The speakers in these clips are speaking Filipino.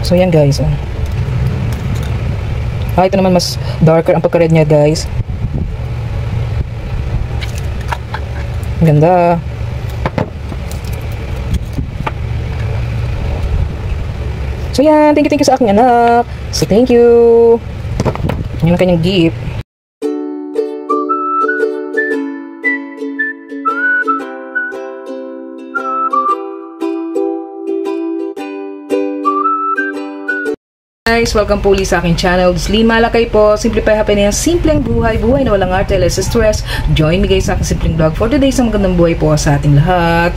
So yan guys, oh. Ito naman mas darker ang pagka-red niya guys. Ganda. So yan, thank you sa aking anak. So thank you. Yan ang kanyang gift. Guys, welcome po ulit sa aking channel. Slim Malakay po. Simplify happiness, simpleng buhay, buhay na walang arte, less stress. Join me guys sa aking simpleng vlog for today sa magandang buhay po sa ating lahat.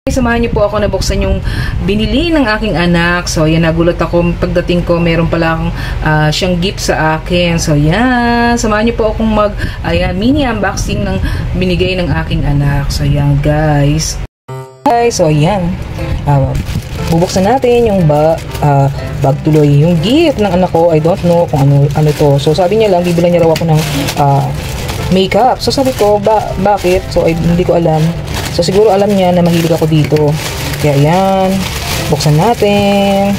Samahan niyo po ako na buksan yung binili ng aking anak. So, yan, nagulat ako pagdating ko, meron pala akong siyang gift sa akin. So, yan, samahan niyo po akong mini unboxing ng binigay ng aking anak. So, yan, guys. So, yan. Bubuksan natin yung bag tuloy. Yung gift ng anak ko, I don't know kung ano to. So, sabi niya lang, bibilan niya raw ako ng makeup. So, sabi ko, bakit? So, hindi ko alam. So, siguro alam niya na mahilig ako dito. Kaya yan. Buksan natin.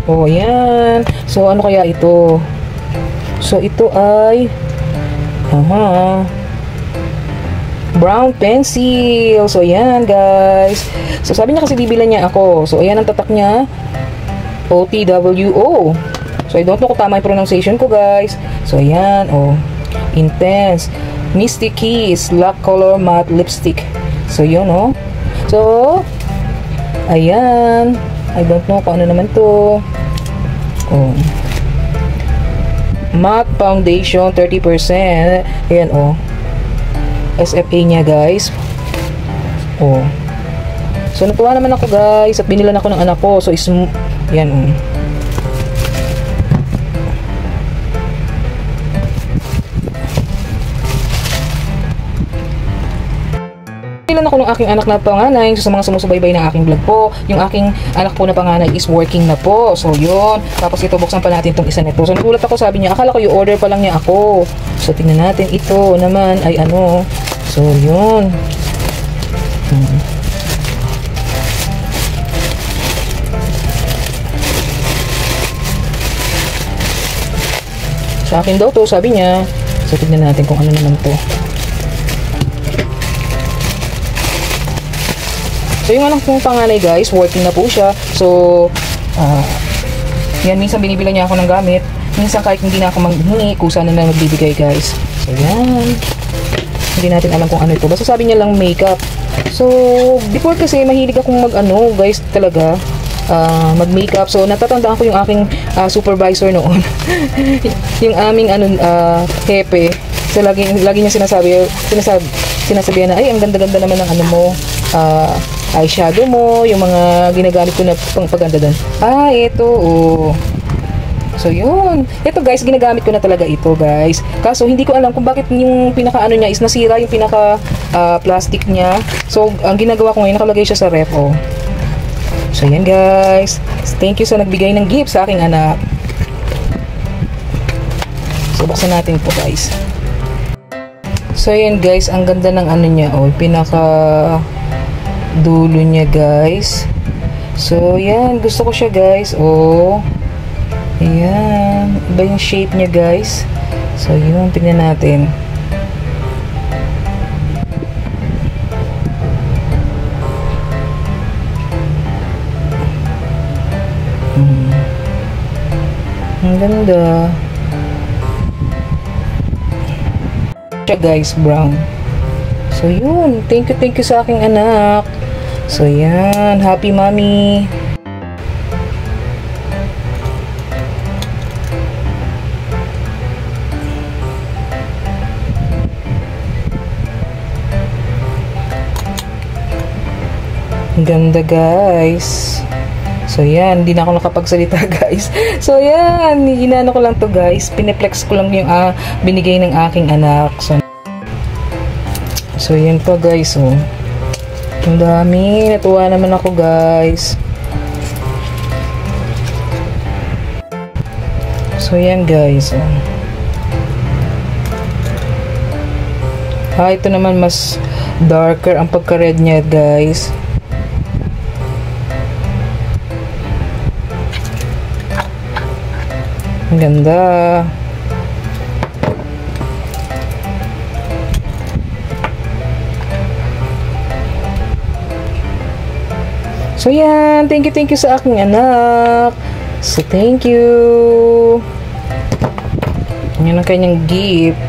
Oh, yan. So, ano kaya ito? So, ito ay brown pencil. So, ayan, guys. So, sabi niya kasi bibilan niya ako. So, ayan ang tatak niya. OTWO. So, I don't know kung tama yung pronunciation ko, guys. So, ayan. Oh, intense. Mystic Kiss. Black color matte lipstick. So, yun, oh. So, ayan. I don't know kung ano naman to. Oh. Matte foundation, 30%. Ayan, oh. SFA niya guys. Oh. So natuwa naman ako guys at binilan ako ng anak ko. So yan. Binilan ako ng aking anak na panganay. So sa mga sumusubaybay ng aking vlog po, yung aking anak po na panganay is working na po. So yun. Tapos ito buksan pa natin itong isa nito. So nagulat ako, sabi niya akala ko yung order pa lang niya ako. So tingnan natin, ito naman ay ano. So yun. Sa akin daw to, sabi niya. So tingnan natin kung ano naman to. So yung anak kong panganay guys, working na po siya. So yan, minsan binibilan niya ako ng gamit. Minsan kahit hindi na ako manghingi, kusa na lang magbibigay guys. So yan. Hindi natin alam kung ano ito. Basta sabi niya lang makeup. So before kasi mahilig akong guys talaga. Mag-makeup. So natatandaan ko yung aking supervisor noon. Yung aming hepe. So lagi niya sinasabi na, ay ang ganda-ganda naman ng ano mo. Eyeshadow mo, yung mga ginagamit ko na pagpaganda doon. Ito, oh. So, yun. Ito, guys, ginagamit ko na talaga ito, guys. Kaso, hindi ko alam kung bakit yung pinaka-ano niya is nasira yung pinaka-plastic niya. So, ang ginagawa ko ngayon, nakalagay siya sa ref, oh. So, yan, guys. Thank you sa nagbigay ng gift sa aking anak. So, buksan natin po, guys. So, yan, guys. Ang ganda ng ano niya, oh. Dulo niya guys. So yan, gusto ko siya guys. Oh, ayan, iba yung shape niya guys. So yun, tingnan natin. Ang ganda siya guys, brown. So yun, thank you sa aking anak. So yan, happy mommy. Ang ganda guys. So, yan. Hindi na ako nakapagsalita, guys. So, yan. Ginano ko lang to, guys. Piniplex ko lang yung binigay ng aking anak. So yan pa, guys. Oh. Ang dami. Natuwa naman ako, guys. So, yan, guys. Oh. Ito naman mas darker ang pagka-red niya, guys. Ang ganda. So yan, thank you sa aking anak. So thank you. Yan ang kanyang gift.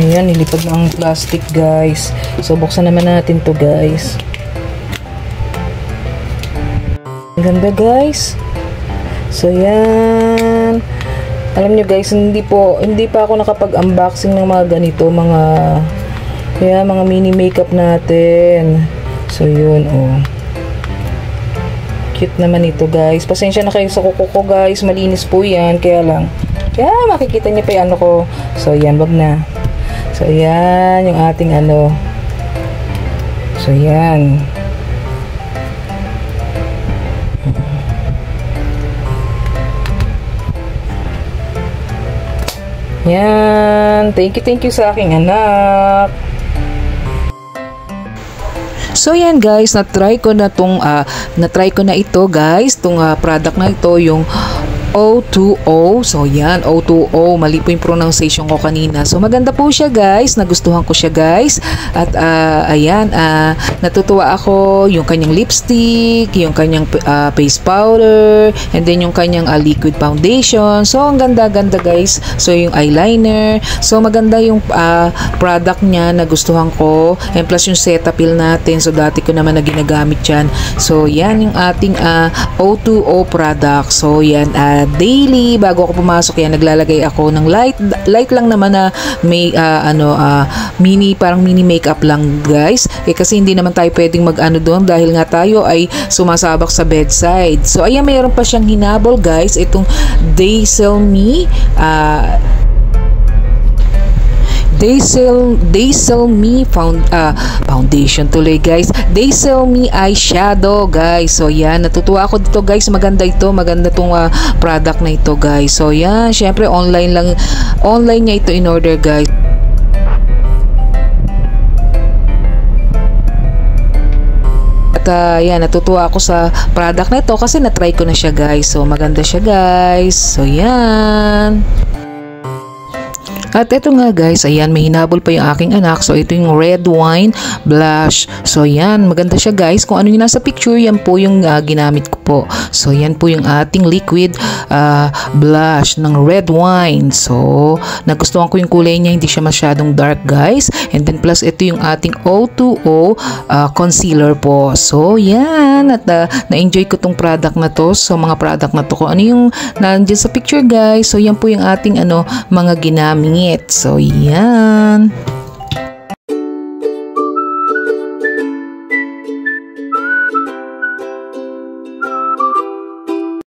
Ayan, nilipad na ang plastic, guys. So buksan naman natin to, guys. Ang ganda, guys. So yan. Alam nyo, guys, hindi pa ako nakapag-unboxing ng mga ganito, mga mini makeup natin. So yun, oh. Cute naman ito, guys. Pasensya na kayo sa kuko ko, guys. Malinis po yan, kaya lang. Kaya makikita niyo pa yung ano ko. So yan, wag na. So yan yung ating ano. So yan. Yan. Thank you sa aking anak. So yan, guys, na-try ko na ito, guys, tong product na ito, yung O2O. So yan, O2O, mali po yung pronunciation ko kanina. So maganda po siya, guys, nagustuhan ko siya, guys. At ayan, natutuwa ako yung kanyang lipstick, yung kanyang face powder, and then yung kanyang liquid foundation. So ang ganda-ganda, guys. So yung eyeliner, so maganda yung product niya, nagustuhan ko. And plus yung Cetaphil natin, so dati ko naman na ginagamit yan. So yan yung ating O2O product. So yan, daily bago ako pumasok yan, naglalagay ako ng light lang naman na may parang mini makeup lang, guys, kasi hindi naman tayo pwedeng mag-ano doon dahil nga tayo ay sumasabak sa bedside. So ayan, mayroon pa siyang hinabol, guys, itong They Sell Me foundation tuloy, guys. They Sell Me eyeshadow, guys. So yan, natutuwa ako dito, guys. Maganda tong product na ito, guys. So yan, syempre online niya ito in order, guys. At yan, natutuwa ako sa product na ito kasi na-try ko na siya, guys. So maganda siya, guys. So yan. At ito nga, guys, ayan, may hinabol pa yung aking anak. So ito yung red wine blush. So yan, maganda siya, guys. Kung ano yung nasa picture, yan po yung ginamit ko po. So yan po yung ating liquid blush ng red wine. So nagustuhan ko yung kulay niya, hindi siya masyadong dark, guys. And then plus ito yung ating O2O concealer po. So yan, at na-enjoy ko tong product na to. So mga product na to, kung ano yung nandiyan sa picture, guys. So yan po yung ating mga ginamit. So yan.